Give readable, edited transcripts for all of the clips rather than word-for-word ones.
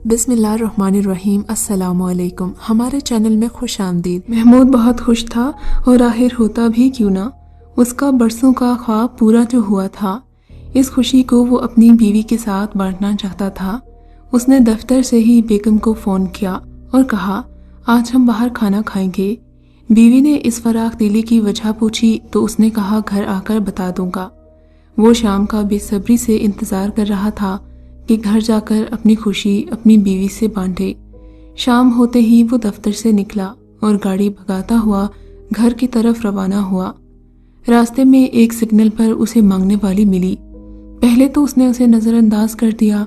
بسم اللہ الرحمن الرحیم۔ السلام علیکم، ہمارے چینل میں خوش آمدید۔ محمود بہت خوش تھا اور آخر ہوتا بھی کیوں نہ، اس کا برسوں کا خواب پورا جو ہوا تھا، اس خوشی کو وہ اپنی بیوی کے ساتھ بانٹنا چاہتا تھا۔ اس نے دفتر سے ہی بیگم کو فون کیا اور کہا آج ہم باہر کھانا کھائیں گے۔ بیوی نے اس فراخ دلی کی وجہ پوچھی تو اس نے کہا گھر آ کر بتا دوں گا۔ وہ شام کا بے صبری سے انتظار کر رہا تھا کہ گھر جا کر اپنی خوشی اپنی بیوی سے بانٹے۔ شام ہوتے ہی وہ دفتر سے نکلا اور گاڑی بھگاتا ہوا گھر کی طرف روانہ ہوا۔ راستے میں ایک سگنل پر اسے مانگنے والی ملی۔ پہلے تو اس نے اسے نظر انداز کر دیا،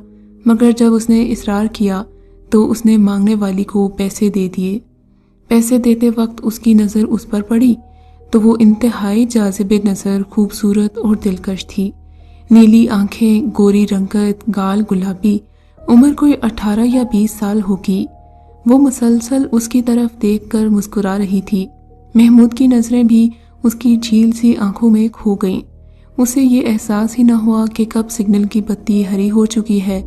مگر جب اس نے اصرار کیا تو اس نے مانگنے والی کو پیسے دے دیے۔ پیسے دیتے وقت اس کی نظر اس پر پڑی تو وہ انتہائی جاذب نظر، خوبصورت اور دلکش تھی۔ نیلی آنکھیں، گوری رنگت، گال گلابی، عمر کوئی 18 یا 20 سال ہوگی۔ وہ مسلسل اس کی طرف دیکھ کر مسکرا رہی تھی۔ محمود کی نظریں بھی اس کی جھیل سی آنکھوں میں کھو گئیں۔ اسے یہ احساس ہی نہ ہوا کہ کب سگنل کی بتی ہری ہو چکی ہے۔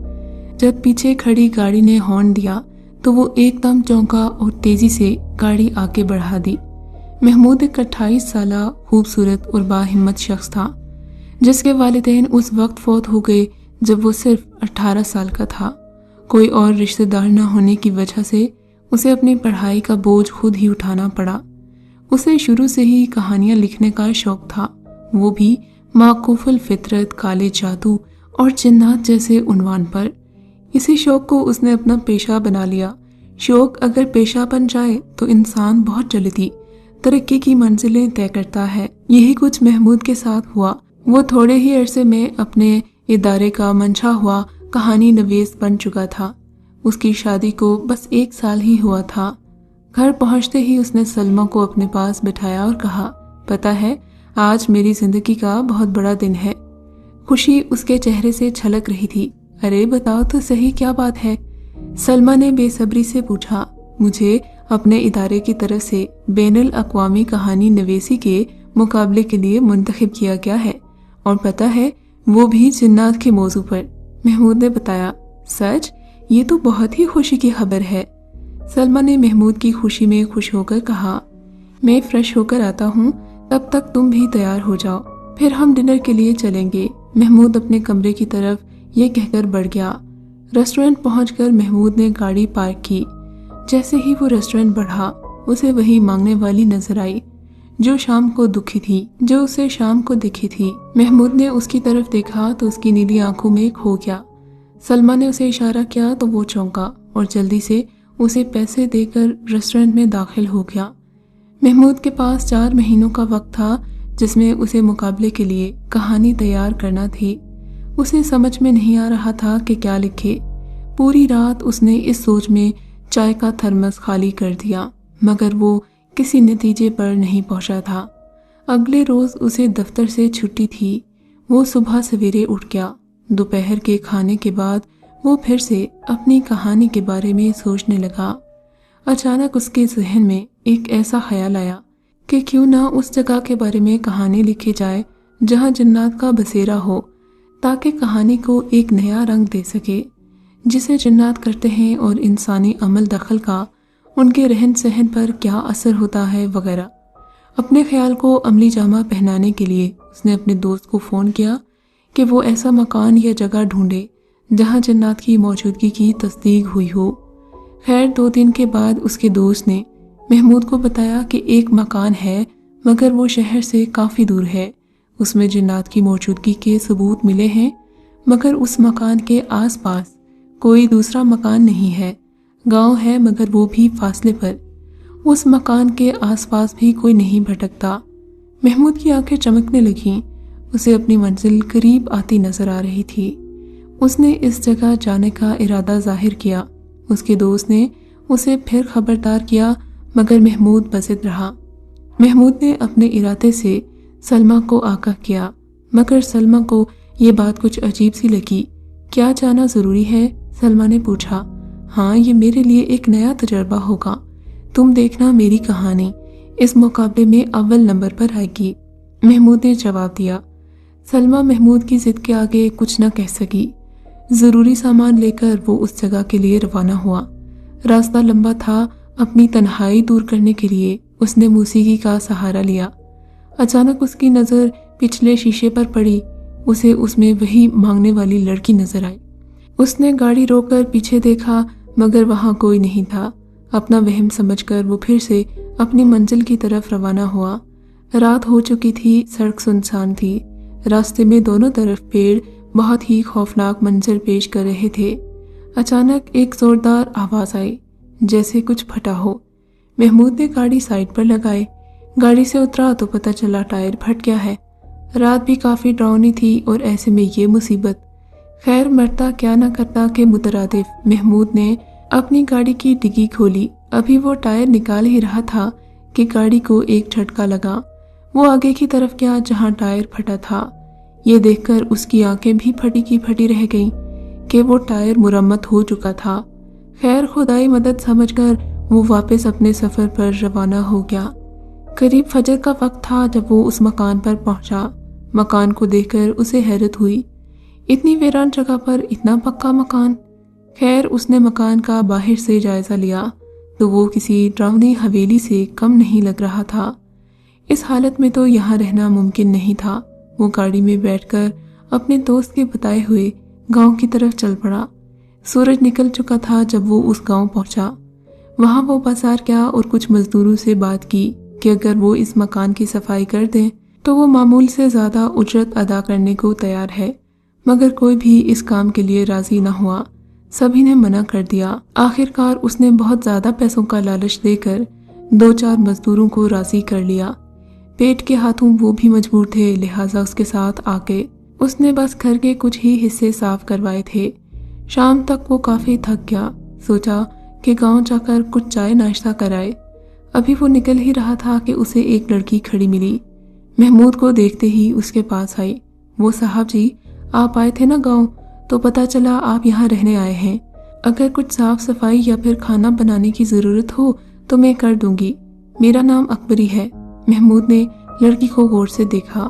جب پیچھے کھڑی گاڑی نے ہارن دیا تو وہ ایک دم چونکا اور تیزی سے گاڑی آگے بڑھا دی۔ محمود ایک 28 سالہ خوبصورت اور باہمت شخص تھا، جس کے والدین اس وقت فوت ہو گئے جب وہ صرف 18 سال کا تھا۔ کوئی اور رشتہ دار نہ ہونے کی وجہ سے اسے اپنی پڑھائی کا بوجھ خود ہی اٹھانا پڑا۔ اسے شروع سے ہی کہانیاں لکھنے کا شوق تھا، وہ بھی معکوف الفطرت، کالے جادو اور جنات جیسے عنوان پر۔ اسی شوق کو اس نے اپنا پیشہ بنا لیا۔ شوق اگر پیشہ بن جائے تو انسان بہت جلدی ترقی کی منزلیں طے کرتا ہے۔ یہی کچھ محمود کے ساتھ ہوا۔ وہ تھوڑے ہی عرصے میں اپنے ادارے کا منچا ہوا کہانی نویس بن چکا تھا۔ اس کی شادی کو بس 1 سال ہی ہوا تھا۔ گھر پہنچتے ہی اس نے سلمیٰ کو اپنے پاس بٹھایا اور کہا پتہ ہے آج میری زندگی کا بہت بڑا دن ہے۔ خوشی اس کے چہرے سے چھلک رہی تھی۔ ارے بتاؤ تو صحیح کیا بات ہے؟ سلمیٰ نے بے صبری سے پوچھا۔ مجھے اپنے ادارے کی طرف سے بین الاقوامی کہانی نویسی کے مقابلے کے لیے منتخب کیا گیا ہے، اور پتہ ہے وہ بھی جنات کے موضوع پر، محمود نے بتایا۔ سچ؟ یہ تو بہت ہی خوشی کی خبر ہے۔ سلمیٰ نے محمود کی خوشی میں خوش ہو کر کہا میں فریش ہو کر آتا ہوں، تب تک تم بھی تیار ہو جاؤ، پھر ہم ڈنر کے لیے چلیں گے۔ محمود اپنے کمرے کی طرف یہ کہہ کر بڑھ گیا۔ ریسٹورنٹ پہنچ کر محمود نے گاڑی پارک کی۔ جیسے ہی وہ ریسٹورنٹ بڑھا اسے وہی مانگنے والی نظر آئی جو شام کو دکھی تھی، جو اسے شام کو دکھی تھی۔ محمود نے اس کی طرف دیکھا تو اس کی نیلی آنکھوں میں کھو گیا۔ سلمیٰ نے اسے اشارہ کیا تو وہ چونکا اور جلدی سے اسے پیسے دے کر ریسٹورنٹ میں داخل ہو گیا۔ محمود کے پاس 4 مہینوں کا وقت تھا جس میں اسے مقابلے کے لیے کہانی تیار کرنا تھی۔ اسے سمجھ میں نہیں آ رہا تھا کہ کیا لکھے۔ پوری رات اس نے اس سوچ میں چائے کا تھرمس خالی کر دیا، مگر وہ کسی نتیجے پر نہیں پہنچا تھا۔ اگلے روز اسے دفتر سے چھٹی تھی۔ وہ صبح سویرے اٹھ گیا۔ دوپہر کے کھانے کے بعد وہ پھر سے اپنی کہانی کے بارے میں سوچنے لگا۔ اچانک اس کے ذہن میں ایک ایسا خیال آیا کہ کیوں نہ اس جگہ کے بارے میں کہانی لکھی جائے جہاں جنات کا بسیرا ہو، تاکہ کہانی کو ایک نیا رنگ دے سکے، جسے جنات کرتے ہیں اور انسانی عمل دخل کا ان کے رہن سہن پر کیا اثر ہوتا ہے وغیرہ۔ اپنے خیال کو عملی جامہ پہنانے کے لیے اس نے اپنے دوست کو فون کیا کہ وہ ایسا مکان یا جگہ ڈھونڈے جہاں جنات کی موجودگی کی تصدیق ہوئی ہو۔ خیر 2 دن کے بعد اس کے دوست نے محمود کو بتایا کہ ایک مکان ہے، مگر وہ شہر سے کافی دور ہے۔ اس میں جنات کی موجودگی کے ثبوت ملے ہیں، مگر اس مکان کے آس پاس کوئی دوسرا مکان نہیں ہے۔ گاؤں ہے مگر وہ بھی فاصلے پر۔ اس مکان کے آس پاس بھی کوئی نہیں بھٹکتا۔ محمود کی آنکھیں چمکنے لگیں۔ اسے اپنی منزل قریب آتی نظر آ رہی تھی۔ اس نے اس جگہ جانے کا ارادہ ظاہر کیا۔ اس کے دوست نے اسے پھر خبردار کیا، مگر محمود بضد رہا۔ محمود نے اپنے ارادے سے سلمیٰ کو آگاہ کیا، مگر سلمیٰ کو یہ بات کچھ عجیب سی لگی۔ کیا جانا ضروری ہے؟ سلمیٰ نے پوچھا۔ ہاں، یہ میرے لیے ایک نیا تجربہ ہوگا۔ تم دیکھنا میری کہانی اس مقابلے میں اول نمبر پر آئے گی، محمود نے جواب دیا۔ سلمیٰ محمود کی ضد کے آگے کچھ نہ کہہ سکی۔ ضروری سامان لیکر وہ اس جگہ کے لیے روانہ ہوا۔ راستہ لمبا تھا، اپنی تنہائی دور کرنے کے لیے اس نے موسیقی کا سہارا لیا۔ اچانک اس کی نظر پچھلے شیشے پر پڑی، اسے اس میں وہی مانگنے والی لڑکی نظر آئی۔ اس نے گاڑی روک کر پیچھے دیکھا مگر وہاں کوئی نہیں تھا۔ اپنا وہم سمجھ کر وہ پھر سے اپنی منزل کی طرف روانہ ہوا۔ رات ہو چکی تھی، سڑک سنسان تھی، راستے میں دونوں طرف پیڑ بہت ہی خوفناک منظر پیش کر رہے تھے۔ اچانک ایک زوردار آواز آئی، جیسے کچھ پھٹا ہو۔ محمود نے گاڑی سائیڈ پر لگائی، گاڑی سے اترا تو پتہ چلا ٹائر پھٹ گیا ہے۔ رات بھی کافی ڈراؤنی تھی اور ایسے میں یہ مصیبت۔ خیر مرتا کیا نہ کرتا کہ مترادف محمود نے اپنی گاڑی کی ڈگی کھولی۔ ابھی وہ ٹائر نکال ہی رہا تھا کہ گاڑی کو ایک جھٹکا لگا۔ وہ آگے کی طرف گیا جہاں ٹائر پھٹا تھا۔ یہ دیکھ کر اس کی آنکھیں بھی پھٹی کی پھٹی رہ گئیں کہ وہ ٹائر مرمت ہو چکا تھا۔ خیر خدائی مدد سمجھ کر وہ واپس اپنے سفر پر روانہ ہو گیا۔ قریب فجر کا وقت تھا جب وہ اس مکان پر پہنچا۔ مکان کو دیکھ کر اسے حیرت ہوئی، اتنی ویران جگہ پر اتنا پکا مکان۔ خیر اس نے مکان کا باہر سے جائزہ لیا تو وہ کسی ڈراؤنی حویلی سے کم نہیں لگ رہا تھا۔ اس حالت میں تو یہاں رہنا ممکن نہیں تھا۔ وہ گاڑی میں بیٹھ کر اپنے دوست کے بتائے ہوئے گاؤں کی طرف چل پڑا۔ سورج نکل چکا تھا جب وہ اس گاؤں پہنچا۔ وہاں وہ بازار گیا اور کچھ مزدوروں سے بات کی کہ اگر وہ اس مکان کی صفائی کر دیں تو وہ معمول سے زیادہ اجرت ادا کرنے کو تیار ہے، مگر کوئی بھی اس کام کے لیے راضی نہ ہوا۔ سبھی نے منع کر دیا۔ آخر کار اس نے بہت زیادہ پیسوں کا لالچ دے کر 2-4 مزدوروں کو راضی کر لیا۔ پیٹ کے ہاتھوں وہ بھی مجبور تھے، لہٰذا اس کے ساتھ آ کے اس نے بس گھر کے کچھ ہی حصے صاف کروائے تھے۔ شام تک وہ کافی تھک گیا، سوچا کہ گاؤں جا کر کچھ چائے ناشتہ کرائے۔ ابھی وہ نکل ہی رہا تھا کہ اسے ایک لڑکی کھڑی ملی۔ محمود کو دیکھتے ہی اس کے پاس آئی۔ وہ صاحب جی، آپ آئے تھے نا گاؤں، تو پتہ چلا آپ یہاں رہنے آئے ہیں۔ اگر کچھ صاف صفائی یا پھر کھانا بنانے کی ضرورت ہو تو میں کر دوں گی۔ میرا نام اکبری ہے۔ محمود نے لڑکی کو غور سے دیکھا،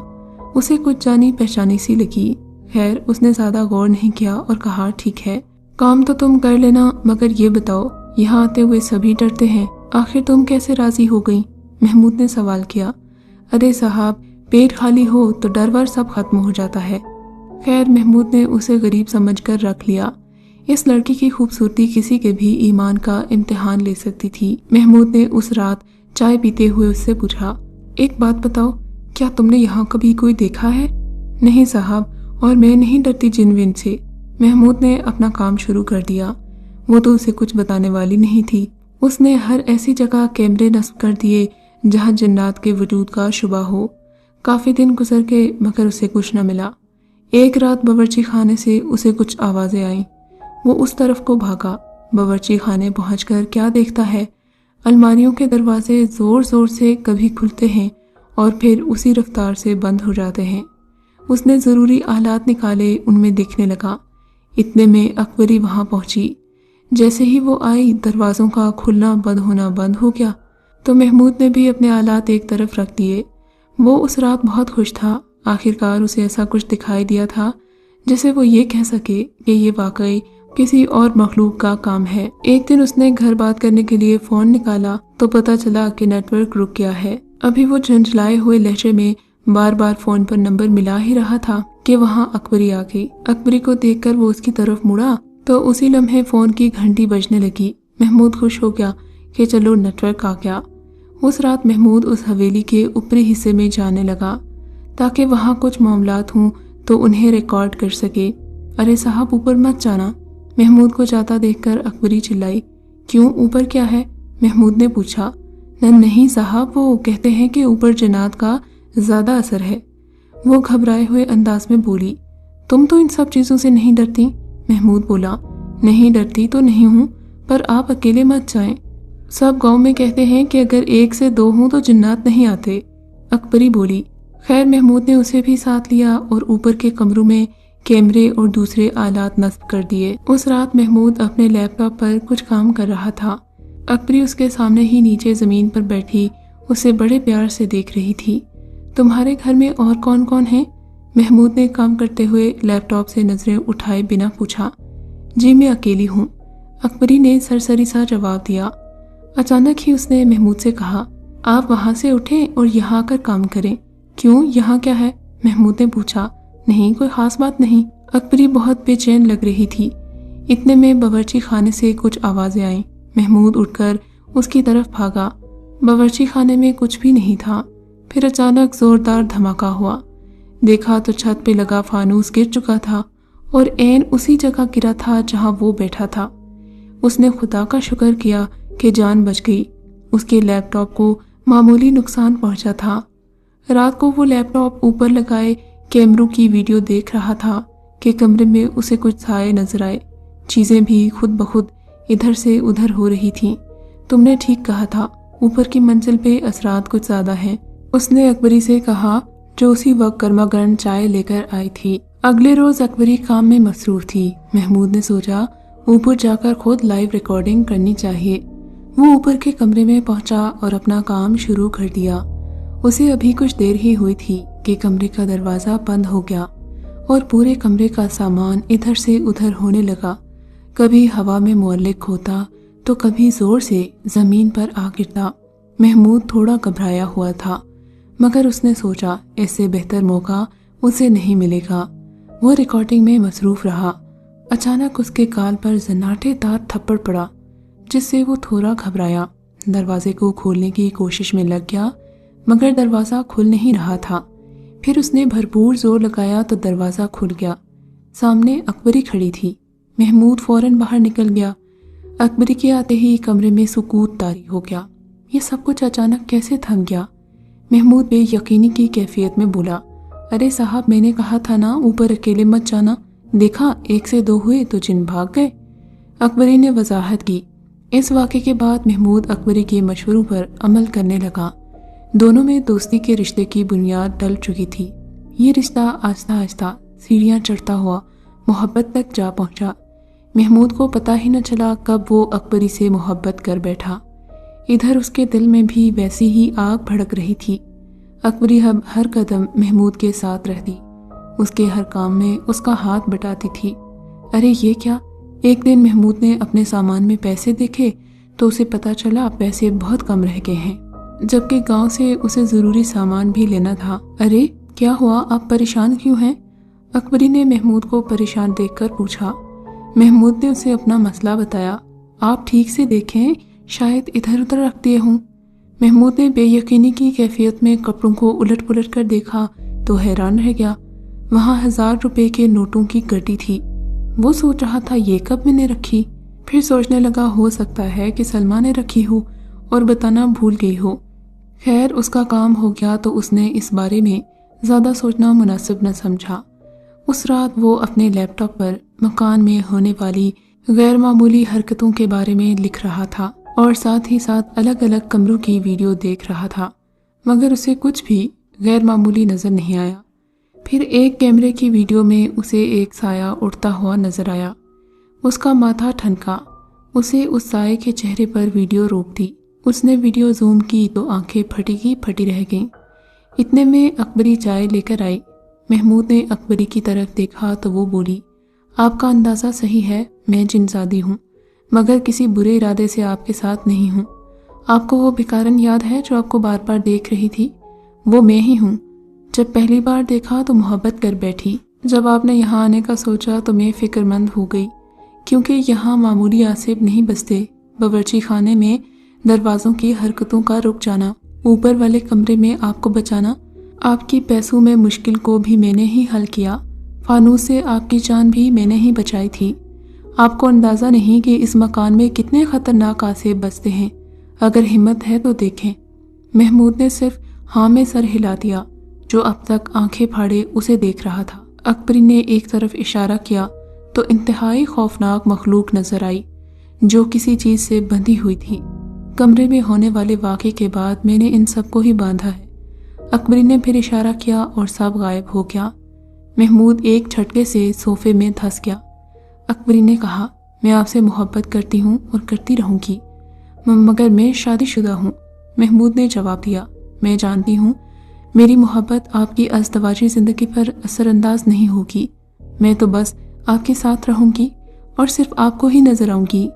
اسے کچھ جانی پہچانی سی لگی۔ خیر اس نے زیادہ غور نہیں کیا اور کہا ٹھیک ہے، کام تو تم کر لینا، مگر یہ بتاؤ یہاں آتے ہوئے سبھی ڈرتے ہیں، آخر تم کیسے راضی ہو گئیں؟ محمود نے سوال کیا۔ ارے صاحب، پیٹ خالی ہو تو ڈر ور سب ختم ہو جاتا ہے۔ خیر محمود نے اسے غریب سمجھ کر رکھ لیا۔ اس لڑکی کی خوبصورتی کسی کے بھی ایمان کا امتحان لے سکتی تھی۔ محمود نے اس رات چائے پیتے ہوئے اس سے پوچھا، ایک بات بتاؤ، کیا تم نے یہاں کبھی کوئی دیکھا ہے؟ نہیں صاحب، اور میں نہیں ڈرتی جن ون سے۔ محمود نے اپنا کام شروع کر دیا۔ وہ تو اسے کچھ بتانے والی نہیں تھی۔ اس نے ہر ایسی جگہ کیمرے نصب کر دیے جہاں جنات کے وجود کا شبہ ہو۔ کافی دن گزر گئے مگر اسے کچھ نہ ملا۔ ایک رات باورچی خانے سے اسے کچھ آوازیں آئیں۔ وہ اس طرف کو بھاگا۔ باورچی خانے پہنچ کر کیا دیکھتا ہے، الماریوں کے دروازے زور زور سے کبھی کھلتے ہیں اور پھر اسی رفتار سے بند ہو جاتے ہیں۔ اس نے ضروری آلات نکالے، ان میں دیکھنے لگا۔ اتنے میں اکبری وہاں پہنچی۔ جیسے ہی وہ آئی دروازوں کا کھلنا بند ہونا بند ہو گیا تو محمود نے بھی اپنے آلات ایک طرف رکھ دیے۔ وہ اس رات بہت خوش تھا۔ آخر کار اسے ایسا کچھ دکھائی دیا تھا جسے وہ یہ کہہ سکے کہ یہ واقعی کسی اور مخلوق کا کام ہے۔ ایک دن اس نے گھر بات کرنے کے لیے فون نکالا تو پتہ چلا کہ نیٹ ورک رک گیا ہے۔ ابھی وہ جھنجھلائے ہوئے لہجے میں بار بار فون پر نمبر ملا ہی رہا تھا کہ وہاں اکبری آ گئی۔ اکبری کو دیکھ کر وہ اس کی طرف مڑا تو اسی لمحے فون کی گھنٹی بجنے لگی۔ محمود خوش ہو گیا کہ چلو نیٹ ورک آ گیا۔ اس رات محمود اس حویلی کے اوپری حصے میں جانے لگا تاکہ وہاں کچھ معاملات ہوں تو انہیں ریکارڈ کر سکے۔ ارے صاحب اوپر مت جانا، محمود کو جاتا دیکھ کر اکبری چلائی۔ کیوں، اوپر کیا ہے؟ محمود نے پوچھا۔ نہیں صاحب، وہ کہتے ہیں کہ اوپر جنات کا زیادہ اثر ہے۔ وہ گھبرائے ہوئے انداز میں بولی۔ تم تو ان سب چیزوں سے نہیں ڈرتی؟ محمود بولا۔ نہیں ڈرتی تو نہیں ہوں، پر آپ اکیلے مت جائیں، سب گاؤں میں کہتے ہیں کہ اگر 1 سے 2 ہوں تو جنات نہیں آتے، اکبری بولی۔ خیر محمود نے اسے بھی ساتھ لیا اور اوپر کے کمروں میں کیمرے اور دوسرے آلات نصب کر دیے۔ اس رات محمود اپنے لیپ ٹاپ پر کچھ کام کر رہا تھا۔ اکبری اس کے سامنے ہی نیچے زمین پر بیٹھی اسے بڑے پیار سے دیکھ رہی تھی۔ تمہارے گھر میں اور کون کون ہیں؟ محمود نے کام کرتے ہوئے لیپ ٹاپ سے نظریں اٹھائے بنا پوچھا، جی میں اکیلی ہوں۔ اکبری نے سرسری سا جواب دیا۔ اچانک ہی اس نے محمود سے کہا، آپ وہاں سے اٹھیں اور یہاں آ کر کام کریں۔ کیوں، یہاں کیا ہے؟ محمود نے پوچھا۔ نہیں، کوئی خاص بات نہیں۔ اکبری بہت بے چین لگ رہی تھی۔ اتنے میں باورچی خانے سے کچھ آوازیں آئیں۔ محمود اٹھ کر اس کی طرف بھاگا۔ باورچی خانے میں کچھ بھی نہیں تھا۔ پھر اچانک زوردار دھماکہ ہوا۔ دیکھا تو چھت پہ لگا فانوس گر چکا تھا اور عین اسی جگہ گرا تھا جہاں وہ بیٹھا تھا۔ اس نے خدا کا شکر کیا کہ جان بچ گئی۔ اس کے لیپ ٹاپ کو معمولی نقصان پہنچا تھا۔ رات کو وہ لیپ ٹاپ اوپر لگائے کیمروں کی ویڈیو دیکھ رہا تھا کہ کمرے میں اسے کچھ سائے نظر آئے۔ چیزیں بھی خود بخود ادھر سے ادھر ہو رہی تھیں۔ تم نے ٹھیک کہا تھا، اوپر کی منزل پہ اثرات کچھ زیادہ ہیں، اس نے اکبری سے کہا جو اسی وقت گرما گرم چائے لے کر آئی تھی۔ اگلے روز اکبری کام میں مصروف تھی۔ محمود نے سوچا اوپر جا کر خود لائیو ریکارڈنگ کرنی چاہیے۔ وہ اوپر کے کمرے میں پہنچا اور اپنا کام شروع کر دیا۔ اسے ابھی کچھ دیر ہی ہوئی تھی کہ کمرے کا دروازہ بند ہو گیا اور پورے کمرے کا سامان ادھر سے ادھر ہونے لگا۔ کبھی ہوا میں معلق ہوتا تو کبھی زور سے زمین پر آ گرتا۔ محمود تھوڑا گھبرایا ہوا تھا، مگر اس نے سوچا اس سے بہتر موقع اسے نہیں ملے گا۔ وہ ریکارڈنگ میں مصروف رہا۔ اچانک اس کے گال پر زناٹے دار تھپڑ پڑا، جس سے وہ تھوڑا گھبرایا۔ دروازے کو کھولنے کی کوشش میں لگ گیا، مگر دروازہ کھل نہیں رہا تھا۔ پھر اس نے بھرپور زور لگایا تو دروازہ کھل گیا۔ سامنے اکبری کھڑی تھی۔ محمود فوراً باہر نکل گیا۔ اکبری کے آتے ہی کمرے میں سکوت طاری ہو گیا۔ یہ سب کچھ اچانک کیسے تھم گیا؟ محمود بے یقینی کی کیفیت میں بولا، ارے صاحب، میں نے کہا تھا نا اوپر اکیلے مت جانا، دیکھا 1 سے 2 ہوئے تو جن بھاگ گئے۔ اکبری نے وضاحت کی۔ اس واقعے کے بعد محمود اکبری کے مشوروں پر عمل کرنے لگا۔ دونوں میں دوستی کے رشتے کی بنیاد ڈل چکی تھی۔ یہ رشتہ آہستہ آہستہ سیڑھیاں چڑھتا ہوا محبت تک جا پہنچا۔ محمود کو پتہ ہی نہ چلا کب وہ اکبری سے محبت کر بیٹھا۔ ادھر اس کے دل میں بھی ویسی ہی آگ بھڑک رہی تھی۔ اکبری اب ہر قدم محمود کے ساتھ رہتی، اس کے ہر کام میں اس کا ہاتھ بٹاتی تھی۔ ارے یہ کیا؟ ایک دن محمود نے اپنے سامان میں پیسے دیکھے تو اسے پتہ چلا پیسے بہت کم رہ گئے ہیں، جبکہ گاؤں سے اسے ضروری سامان بھی لینا تھا۔ ارے کیا ہوا، آپ پریشان کیوں ہیں؟ اکبری نے محمود کو پریشان دیکھ کر پوچھا۔ محمود نے اسے اپنا مسئلہ بتایا۔ آپ ٹھیک سے دیکھیں، شاید ادھر ادھر رکھ دیے ہوں۔ محمود نے بے یقینی کی کیفیت میں کپڑوں کو الٹ پلٹ کر دیکھا تو حیران رہ گیا۔ وہاں 1000 روپے کے نوٹوں کی گٹی تھی۔ وہ سوچ رہا تھا یہ کب میں نے رکھی؟ پھر سوچنے لگا ہو سکتا ہے کہ سلمہ نے رکھی ہو اور بتانا بھول گئی ہو۔ خیر، اس کا کام ہو گیا تو اس نے اس بارے میں زیادہ سوچنا مناسب نہ سمجھا۔ اس رات وہ اپنے لیپ ٹاپ پر مکان میں ہونے والی غیر معمولی حرکتوں کے بارے میں لکھ رہا تھا اور ساتھ ہی ساتھ الگ الگ کمروں کی ویڈیو دیکھ رہا تھا، مگر اسے کچھ بھی غیر معمولی نظر نہیں آیا۔ پھر ایک کیمرے کی ویڈیو میں اسے ایک سایہ اڑتا ہوا نظر آیا۔ اس کا ماتھا ٹھنکا۔ اسے اس سائے کے چہرے پر ویڈیو روک دی۔ اس نے ویڈیو زوم کی تو آنکھیں پھٹی کی پھٹی رہ گئیں۔ اتنے میں اکبری چائے لے کر آئی۔ محمود نے اکبری کی طرف دیکھا تو وہ بولی، آپ کا اندازہ صحیح ہے، میں جن زادی ہوں، مگر کسی برے ارادے سے آپ کے ساتھ نہیں ہوں۔ آپ کو وہ بھکارن یاد ہے جو آپ کو بار بار دیکھ رہی تھی؟ وہ میں ہی ہوں۔ جب پہلی بار دیکھا تو محبت کر بیٹھی۔ جب آپ نے یہاں آنے کا سوچا تو میں فکر مند ہو گئی، کیونکہ یہاں معمولی آصف نہیں بستے۔ باورچی خانے میں دروازوں کی حرکتوں کا رک جانا، اوپر والے کمرے میں آپ کو بچانا، آپ کی پیسوں میں مشکل کو بھی میں نے ہی حل کیا، فانوس سے آپ کی جان بھی میں نے ہی بچائی تھی۔ آپ کو اندازہ نہیں کہ اس مکان میں کتنے خطرناک آصف بستے ہیں، اگر ہمت ہے تو دیکھیں۔ محمود نے صرف ہاں میں سر ہلا دیا، جو اب تک آنکھیں پھاڑے اسے دیکھ رہا تھا۔ اکبری نے ایک طرف اشارہ کیا تو انتہائی خوفناک مخلوق نظر آئی، جو کسی چیز سے بندھی ہوئی تھی۔ کمرے میں ہونے والے واقعے کے بعد میں نے ان سب کو ہی باندھا ہے۔ اکبری نے پھر اشارہ کیا اور سب غائب ہو گیا۔ محمود ایک جھٹکے سے صوفے میں دھس گیا۔ اکبری نے کہا، میں آپ سے محبت کرتی ہوں اور کرتی رہوں گی، مگر میں شادی شدہ ہوں۔ محمود نے جواب دیا، میں جانتی ہوں، میری محبت آپ کی ازدواجی زندگی پر اثر انداز نہیں ہوگی، میں تو بس آپ کے ساتھ رہوں گی اور صرف آپ کو ہی نظر آؤں گی۔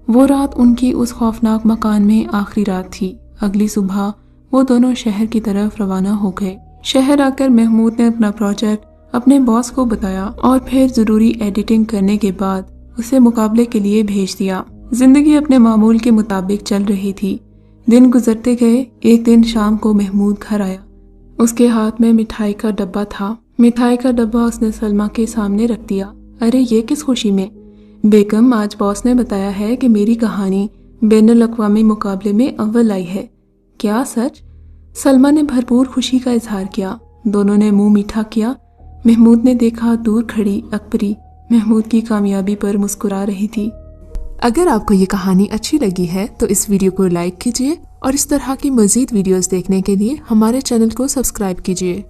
وہ رات ان کی اس خوفناک مکان میں آخری رات تھی۔ اگلی صبح وہ دونوں شہر کی طرف روانہ ہو گئے۔ شہر آ کر محمود نے اپنا پروجیکٹ اپنے باس کو بتایا اور پھر ضروری ایڈیٹنگ کرنے کے بعد اسے مقابلے کے لیے بھیج دیا۔ زندگی اپنے معمول کے مطابق چل رہی تھی۔ دن گزرتے گئے۔ ایک دن شام کو محمود گھر آیا۔ اس کے ہاتھ میں مٹھائی کا ڈبہ تھا۔ مٹھائی کا ڈبہ اس نے سلمیٰ کے سامنے رکھ دیا۔ ارے یہ کس خوشی میں؟ بیگم، آج باس نے بتایا ہے کہ میری کہانی بین الاقوامی مقابلے میں اول آئی ہے۔ کیا سچ؟ سلمیٰ نے بھرپور خوشی کا اظہار کیا۔ دونوں نے منہ میٹھا کیا۔ محمود نے دیکھا دور کھڑی اکبری محمود کی کامیابی پر مسکرا رہی تھی۔ اگر آپ کو یہ کہانی اچھی لگی ہے تو اس ویڈیو کو لائک کیجیے اور اس طرح کی مزید ویڈیوز دیکھنے کے لیے ہمارے چینل کو سبسکرائب کیجیے۔